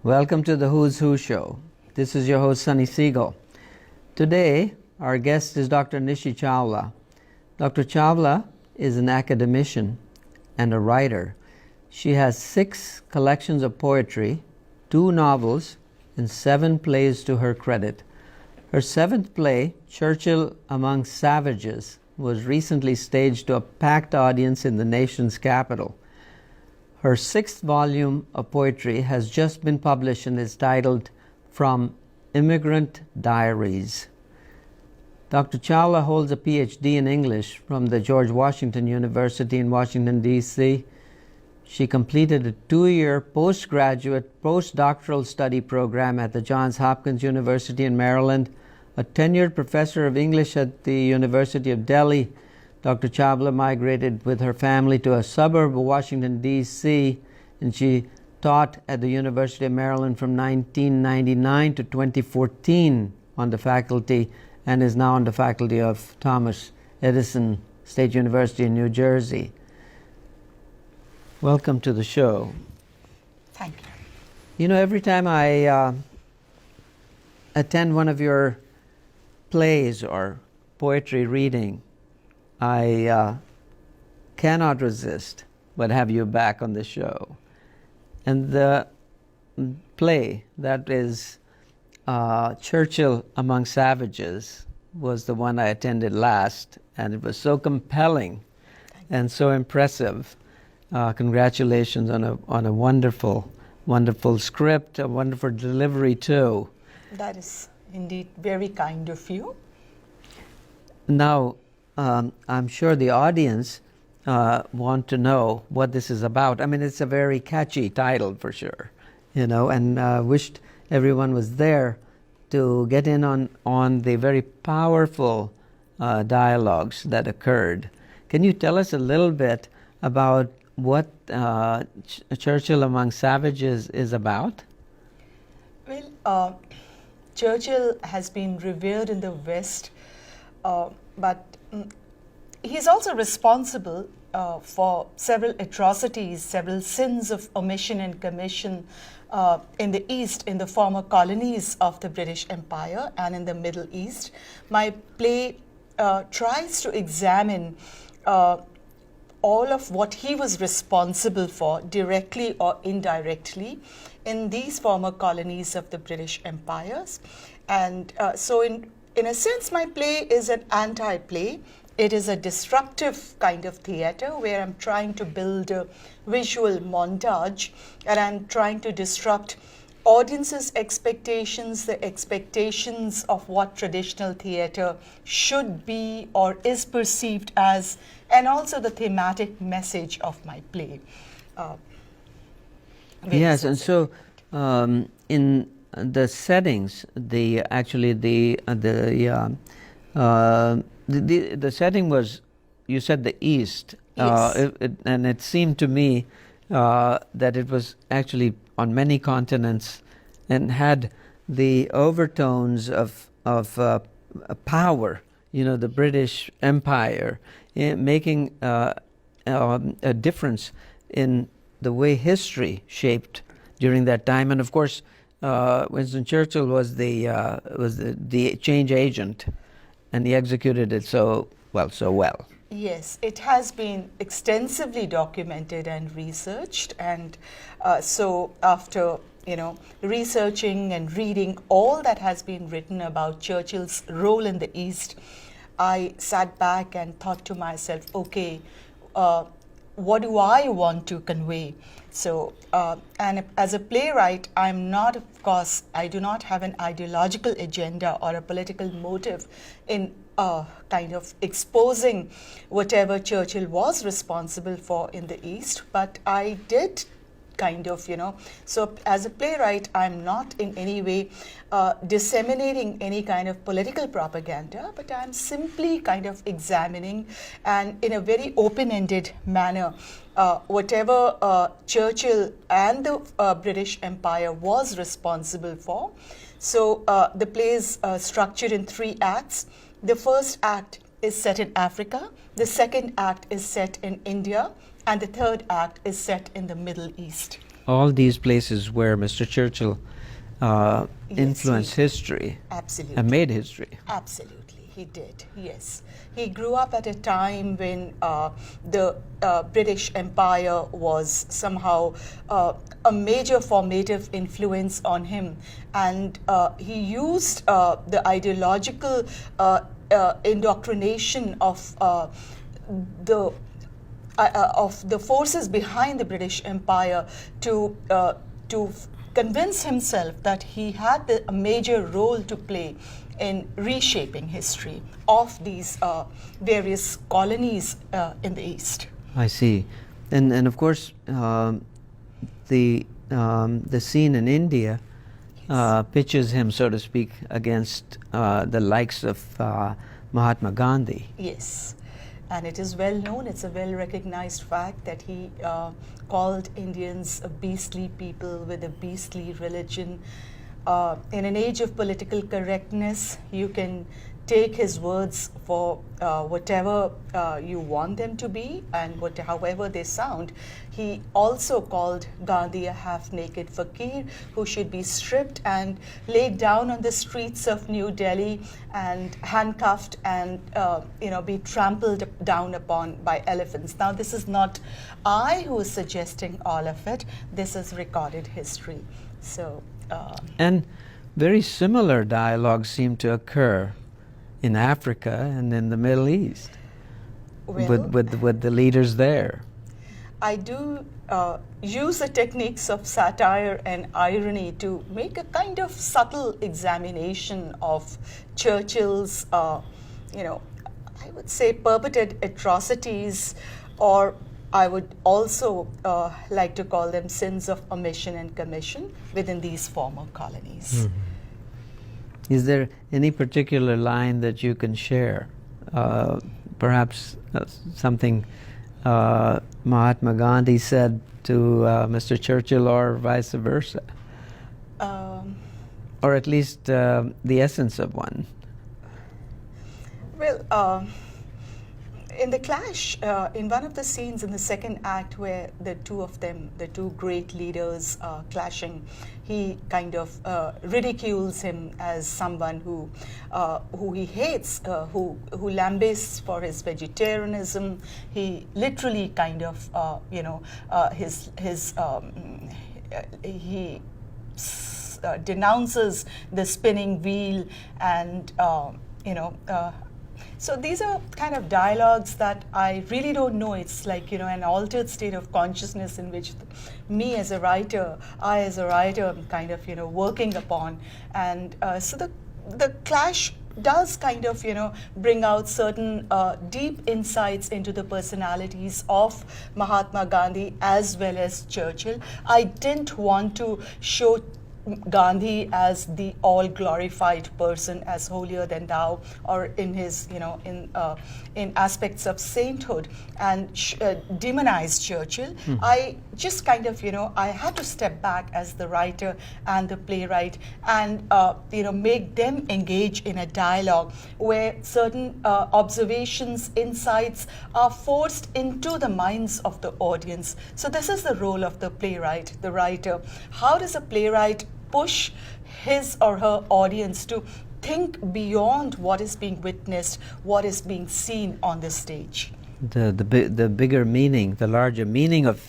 Welcome to the Who's Who Show. This is your host, Sunny Siegel. Today, our guest is Dr. Nishi Chawla. Dr. Chawla is an academician and a writer. She has 6 collections of poetry, 2 novels, and 7 plays to her credit. Her 7th play, Churchill Among Savages, was recently staged to a packed audience in the nation's capital. Her 6th volume of poetry has just been published and is titled From Immigrant Diaries. Dr. Chawla holds a PhD in English from the George Washington University in Washington, D.C. She completed a 2-year postdoctoral study program at the Johns Hopkins University in Maryland, a tenured professor of English at the University of Delhi. Dr. Chawla migrated with her family to a suburb of Washington, D.C., and she taught at the University of Maryland from 1999 to 2014 on the faculty, and is now on the faculty of Thomas Edison State University in New Jersey. Welcome to the show. Thank you. You know, every time I attend one of your plays or poetry reading, I cannot resist but have you back on the show. And the play that is Churchill Among Savages was the one I attended last, and it was so compelling and so impressive. Congratulations on a wonderful, wonderful script, a wonderful delivery too. That is indeed very kind of you. Now, I'm sure the audience want to know what this is about. I mean, it's a very catchy title for sure, you know, and wished everyone was there to get in on the very powerful dialogues that occurred. Can you tell us a little bit about what Churchill Among Savages is about? Well, Churchill has been revered in the West, but he's also responsible for several atrocities, several sins of omission and commission in the East, in the former colonies of the British Empire and in the Middle East. My play tries to examine all of what he was responsible for, directly or indirectly, in these former colonies of the British empires. And so in a sense, my play is an anti-play. It is a disruptive kind of theater where I'm trying to build a visual montage, and I'm trying to disrupt audiences' expectations, the expectations of what traditional theater should be or is perceived as, and also the thematic message of my play. Yes, and so in the settings, the setting was, you said, the East. Yes. And it seemed to me that it was actually on many continents and had the overtones of power, you know, the British Empire, making a difference in the way history shaped during that time. And of course, Winston Churchill was the change agent, and he executed it so well. Yes, it has been extensively documented and researched, and so after researching and reading all that has been written about Churchill's role in the East, I sat back and thought to myself, okay, what do I want to convey? So, and as a playwright, I'm not, of course, I do not have an ideological agenda or a political motive in kind of exposing whatever Churchill was responsible for in the East, but I did kind of, so as a playwright, I'm not in any way disseminating any kind of political propaganda, but I'm simply kind of examining, and in a very open-ended manner, whatever Churchill and the British Empire was responsible for. So the play is structured in 3 acts. The first act is set in Africa, the second act is set in India, and the third act is set in the Middle East. all these places where Mr. Churchill influenced history Absolutely. and made history. Absolutely, he did, yes. He grew up at a time when the British Empire was somehow a major formative influence on him, and he used the ideological indoctrination of the forces behind the British Empire to convince himself that he had a major role to play in reshaping history of these various colonies in the East. I see. And of course, the scene in India pitches him, so to speak, against the likes of Mahatma Gandhi. Yes, and it is well known, it's a well recognized fact that he called Indians a beastly people with a beastly religion. In an age of political correctness, you can take his words for whatever you want them to be and however they sound. He also called Gandhi a half-naked fakir who should be stripped and laid down on the streets of New Delhi and handcuffed and be trampled down upon by elephants. Now, this is not I who is suggesting all of it. This is recorded history. So. And very similar dialogues seem to occur in Africa and in the Middle East with the leaders there. I do use the techniques of satire and irony to make a kind of subtle examination of Churchill's, I would say perpetrated atrocities, or I would also like to call them sins of omission and commission within these former colonies. Mm-hmm. Is there any particular line that you can share? Perhaps something Mahatma Gandhi said to Mr. Churchill, or vice versa? Or at least the essence of one? Well, in the clash, in one of the scenes in the second act where the two of them, the two great leaders clashing, he kind of ridicules him as someone who he hates, who lambasts for his vegetarianism. He literally kind of, he denounces the spinning wheel and, so these are kind of dialogues that I really don't know. It's like, an altered state of consciousness in which I as a writer, am kind of, working upon. And so the clash does kind of, bring out certain deep insights into the personalities of Mahatma Gandhi as well as Churchill. I didn't want to show Gandhi as the all-glorified person, as holier than thou, or in his, in aspects of sainthood, and demonize Churchill. Mm-hmm. I just kind of, I had to step back as the writer and the playwright and, make them engage in a dialogue where certain observations, insights are forced into the minds of the audience. So this is the role of the playwright, the writer. How does a playwright push his or her audience to think beyond what is being witnessed, what is being seen on the stage? The bigger meaning, the larger meaning of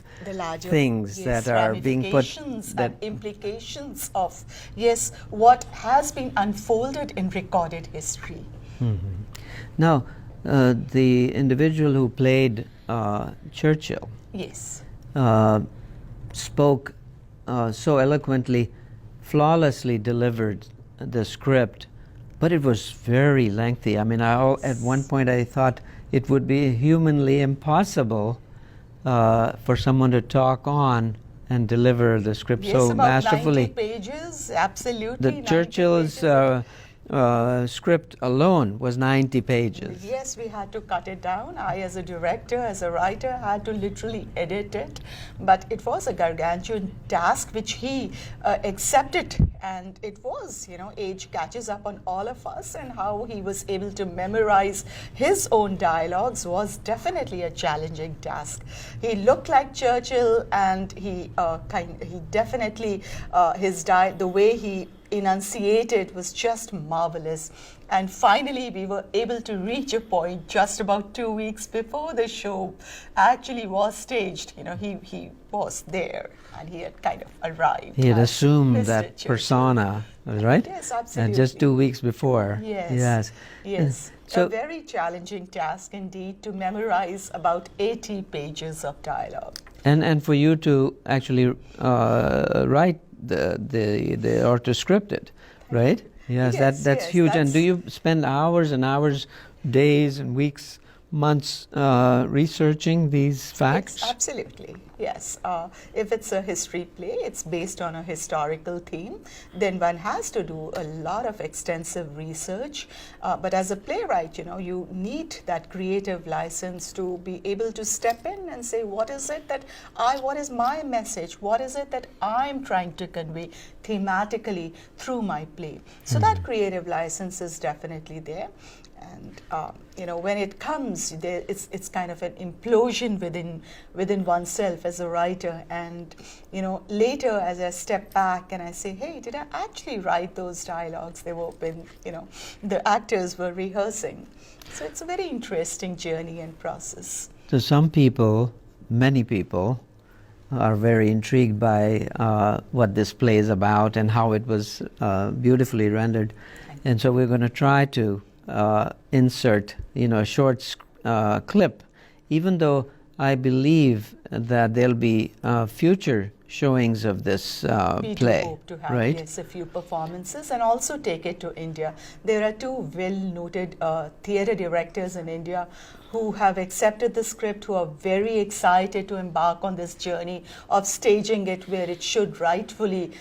things, yes, that are being put, that implications of, yes, what has been unfolded in recorded history. Mm-hmm. Now, the individual who played Churchill, yes, spoke so eloquently, flawlessly delivered the script, but it was very lengthy. I mean, at one point I thought it would be humanly impossible for someone to talk on and deliver the script so about masterfully. 90 pages, absolutely. The Churchill's script alone was 90 pages. Yes, we had to cut it down. I, as a director, as a writer, had to literally edit it. But it was a gargantuan task which he accepted. And it was, age catches up on all of us, and how he was able to memorize his own dialogues was definitely a challenging task. He looked like Churchill, and he definitely, the way he enunciated was just marvelous. And finally, we were able to reach a point just about 2 weeks before the show actually was staged. He was there, and he had kind of arrived. He had as assumed Mr. that Churchill. persona, right? Yes, And absolutely. just 2 weeks before. Yes. Yes. A So, very challenging task indeed, to memorize about 80 pages of dialogue. and for you to actually write or to script it, right? Yes, Yes, that's yes, huge. And do that's- you spend hours and hours, days and weeks, months researching these facts? Yes, absolutely, yes. If it's a history play, it's based on a historical theme, then one has to do a lot of extensive research. But as a playwright, you need that creative license to be able to step in and say, what is my message? What is it that I'm trying to convey thematically through my play? So that creative license is definitely there. And when it comes, it's kind of an implosion within oneself as a writer. And later, as I step back and I say, hey, did I actually write those dialogues? They were when the actors were rehearsing. So it's a very interesting journey and process. So some people, many people, are very intrigued by what this play is about and how it was beautifully rendered. And so we're going to try to insert, a short clip, even though I believe that there'll be future showings of this We play, do hope to have, right? yes, a few performances, and also take it to India. There are two well-noted theatre directors in India who have accepted the script, who are very excited to embark on this journey of staging it where it should rightfully,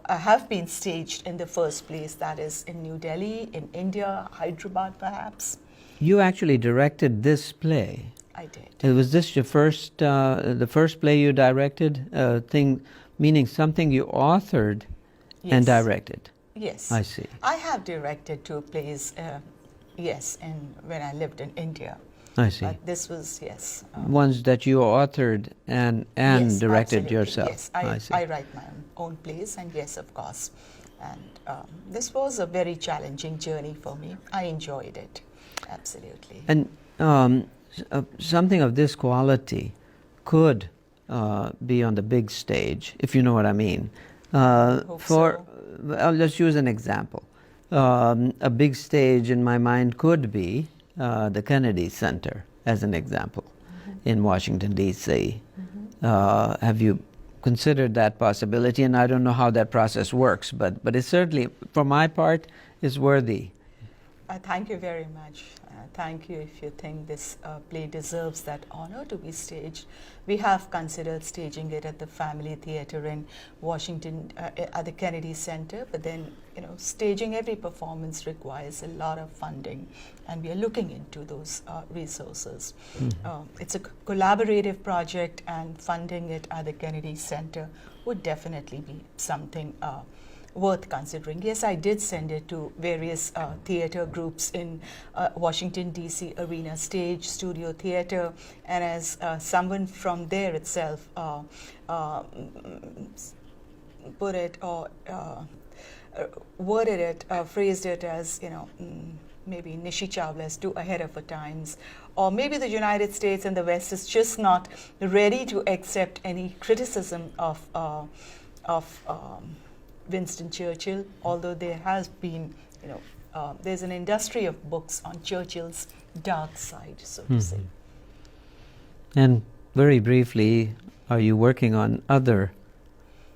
have been staged in the first place. That is in New Delhi, in India, Hyderabad, perhaps. You actually directed this play. I did. Was this your first, the first play you directed? Meaning something you authored and Yes. directed. Yes. I see. I have directed two plays, yes, when I lived in India. I see. But this was, yes. Ones that you authored and Yes, directed absolutely, yourself. Yes, I see. I write my own plays, and yes, of course. And this was a very challenging journey for me. I enjoyed it, absolutely. And something of this quality could be on the big stage, if you know what I mean. Hope so. Let's use an example. A big stage in my mind could be the Kennedy Center, as an example, in Washington, D.C. Have you considered that possibility? And I don't know how that process works, but it certainly, for my part, is worthy. Thank you very much. Thank you if you think this play deserves that honor to be staged. We have considered staging it at the Family Theatre in Washington, at the Kennedy Center, but then, staging every performance requires a lot of funding, and we are looking into those resources. It's a collaborative project, and funding it at the Kennedy Center would definitely be something worth considering. Yes, I did send it to various theater groups in Washington, D.C. Arena Stage, Studio Theater, and as someone from there itself put it or worded it, phrased it as, maybe Nishi Chawla is too ahead of her times, or maybe the United States and the West is just not ready to accept any criticism of Winston Churchill, although there has been, there's an industry of books on Churchill's dark side, so to say. And very briefly, are you working on other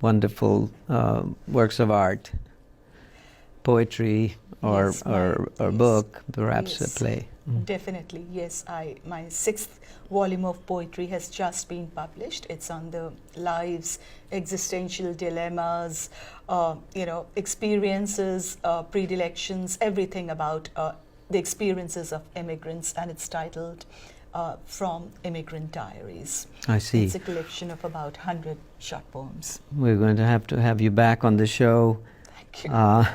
wonderful works of art? poetry or Yes, or yes, book, perhaps a yes. play. Definitely, yes. My sixth volume of poetry has just been published. It's on the lives, existential dilemmas, experiences, predilections, everything about the experiences of immigrants, and it's titled From Immigrant Diaries. I see. It's a collection of about 100 short poems. We're going to have you back on the show. Thank you.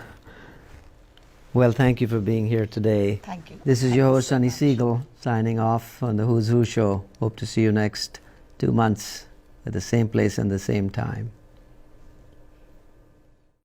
Well, thank you for being here today. Thank you. This is Thank your you host, so Sunny much. Siegel, signing off on the Who's Who Show. Hope to see you next 2 months at the same place and the same time.